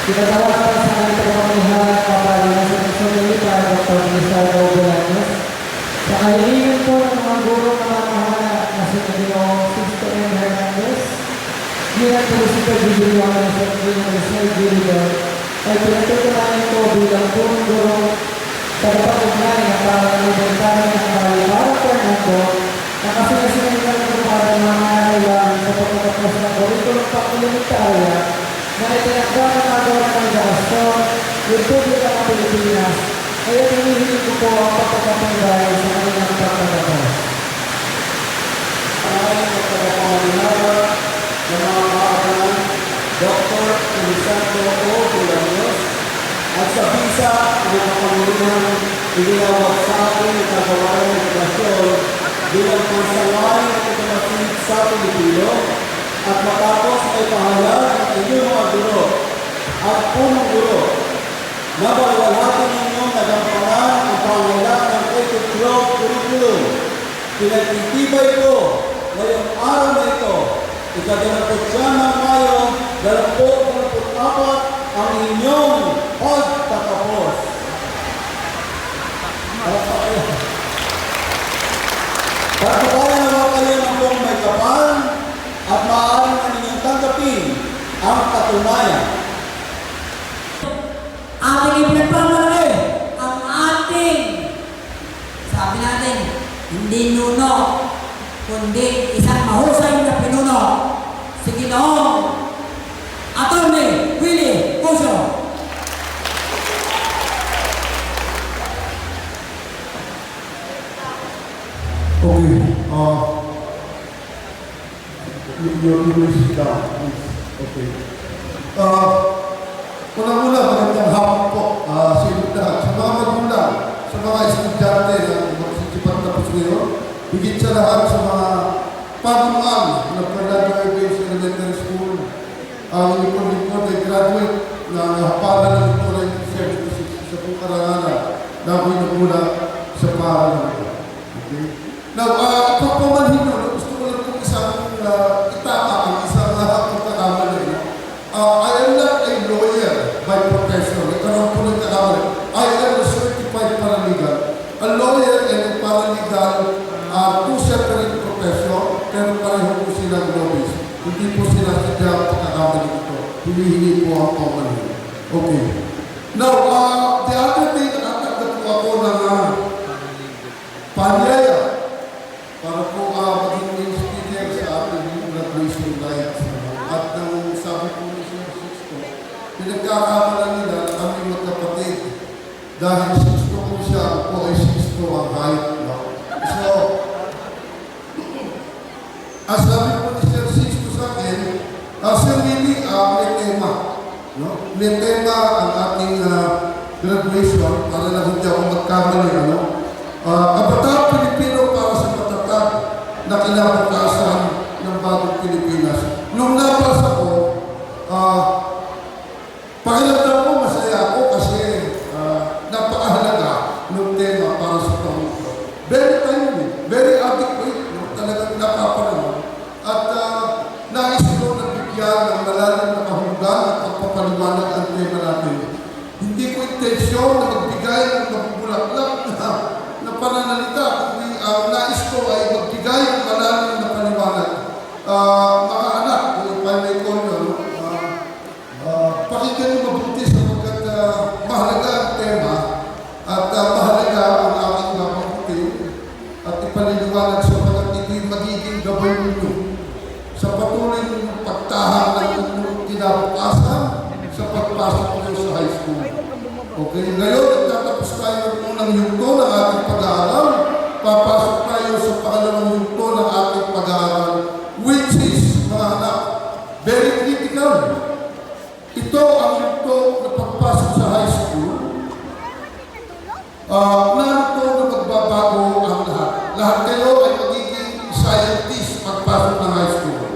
Pinatawag para sa ating pagmamahal kapalinan sa National para Dr. Lizardo Bolaños. Sa kahilingan po ng mga guro na mamahala na si Ginoong Sisto M. Hernandez, bilang Solicitor General ng San Rizal Gilidor, ay pinatutunayan ko bilang punong guro sa kapag-ugnay na parang elementaryo ng Balibara Fernando na kasinasinan ng para mga kailangan sa pagkatapos ng kurikulum pang-elementarya na itinakda ng magawa ng Gaston, Republika ng Pilipinas, kaya hinihiling ko po ang pagkakapanggay sa kanilang pagkatapos. Ang pagkakapangyayara ng mga kaagalan, Dr. Lizardo O. Bolaños, at sa visa ng kapangyarihan inilawag sa akin ng kagawaran ng edukasyon bilang konsalay ng edukasyon sa Pilipino at matapos ay pahalag ng inyong mga guro at punong guro na balwalhatin ninyong nagampanan ang pangailangan ng K-12 curriculum. Pinagtitibay ko ngayong araw na ito, ika-29 ng Mayo, 2024, ang inyong pagtatapos. Pagkakaya naman kayo ng buong may kapal at maaaring na ninyong tanggapin ang katunayan. Ating ipinagpamalaki ang ating, sabi natin, hindi nuno, kundi isang mahusay na pinuno, si Ginoong Atty. Willie Puso. Okay. You sit down, please. Okay. Unang-una, magandang hapon po sa inyo lahat. Sa mga magulang, sa mga estudyante na magsisipan tapos ngayon, higit sa lahat sa mga pagulang na Fernando Base Elementary School, ang inyong lingkod ay graduate na hapalan ng ito ng sa pong karangalan na ako'y nagmula sa paaralan ko. Okay? Now, pagpamanhin nyo, gusto ko lang kong isang itama ang isang pagkakamali. I am not a lawyer by profession. Ikaroon po nagkakamali. I am a certified paralegal. A lawyer and a paralegal are two separate professions, pero pareho po silang lobbies. Hindi po sila sadyang pagkakamali ito. Hinihingi po ang pamanhin. Okay. Now, the other day, nakakagad po ako ng panyaya para po maging speaker sa ating graduation night. At nang sabi po ni Sir Sisto, pinagkakamalan nila na kami magkapatid dahil Sisto po siya, po ay Sisto ang height. No? So, as sabi po ni Sir Sisto sa akin, Sir Willie, may tema. No? May tema ang ating graduation para lang hindi ako magkamali. Ano? Kabataan Pilipino para sa matatag na kinabukasan ng bagong Pilipinas. Nung nabasa ko, pakiramdam ko masaya ako kasi napakahalaga ng tema para sa taong ito. Very timely, very adequate, no? Talagang napapanahon. At nais ko na bigyan ng malalim na kahulugan at pagpapaliwanag ang tema natin. Hindi ko intensyon na magbigay ng mabubulaklak na pananalita, kundi nais ko ay magbigay ng malalim na paliwanag. Mga anak, kung may call nyo, pakinggan nyo mabuti sapagkat mahalaga ang tema at mahalaga ang aking mapabuti at ipaliliwanag sapagkat hindi magiging gabay ninyo sa patuloy ng pagtahang ng inyong kinabukasan sa pagpasok nyo sa high school. Okay, ngayon nagtatapos tayo ng unang yugto ng ating pag-aaral. Papasok tayo sa pangalawang yugto ng ating pag-aaral, which is, mga anak, very critical. Ito ang yugto na pagpasok sa high school. Narito na magbabago ang lahat. Lahat kayo ay magiging scientist pagpasok ng high school.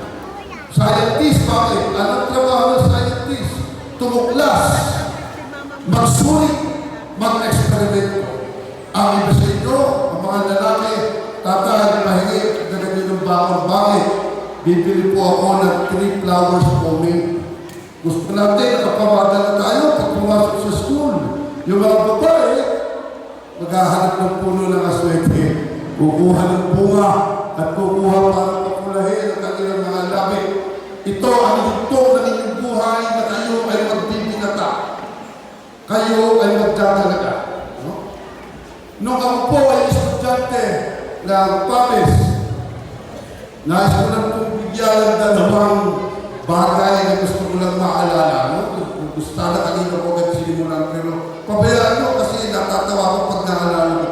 Scientist, bakit? Anong trabaho ng scientist? Tumuklas, magsulit, mag-eksperimento. Ang iba sa inyo, ang mga lalaki, tatay, mahingi, ganyan ng bakit? Bibili po ako ng 3 flowers pomade. Gusto natin, nakapamadala tayo pag pumasok sa school. Yung mga babae, maghahanap ng puno ng aswete, kukuha ng bunga, at kukuha para papulahin ang kanilang mga labi. Ito ang hugtong ng inyong buhay na kayo ay magbibinata. Kayo ay magdadalaga. No? Nung ako po ay estudyante ng PAMES, nais ko lang pong bigyan ng dalawang bagay na gusto ko lang maalala. No? Gusto na kanina po agad sinimulan, pero pabayaan mo kasi natatawa ko pag naalala ko